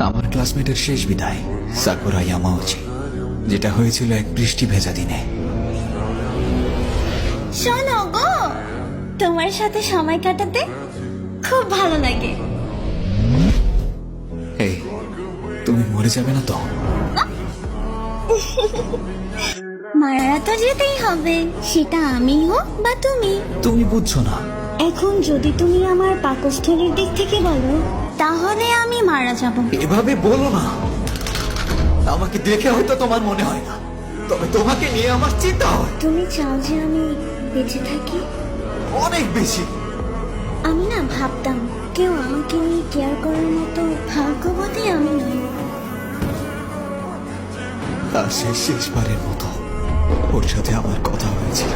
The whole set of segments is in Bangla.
আমার ক্লাসমেটের শেষ বিদায় সাকুরা ইয়ামাউচি, যেটা হয়েছিল এক বৃষ্টি ভেজা দিনে। শোনো গো, তোমার সাথে সময় কাটাতে খুব ভালো লাগে। এই, তুমি মরে যাবে না তো? মারা তো যেতেই হবে, সেটা আমি হোক বা তুমি। তুমি বুঝছো না। এখন যদি তুমি আমার পাকস্থলীর দিক থেকে বলো, তাহলে আমি মারা যাব। এভাবে বলো না। আমাকে দেখে হয়তো তোমার মনে হয় না, তবে তোমাকে নিয়ে আমার চিন্তা হয় তুমি চাও যে আমি বেঁচে থাকি? অনেক বেশি। আমি না ভাবতাম কেউ আমাকে নিয়ে কেয়ার করার মতো ভাগ্যবতী আমি নই। আর সেই শেষবারের মতো ওর সাথে আমার কথা হয়েছিল।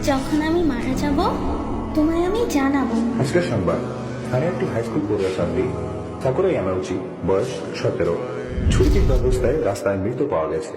যখন আমি মারা যাব, তোমায় আমি জানাবো। আজকের সংবাদ, স্থানীয় একটি হাই স্কুল পড়ুয়া ছাত্রী সাকুরা ইয়ামাউচি, বয়স 17, ছুরিকাঘাত অবস্থায় রাস্তায় মৃত পাওয়া গেছে।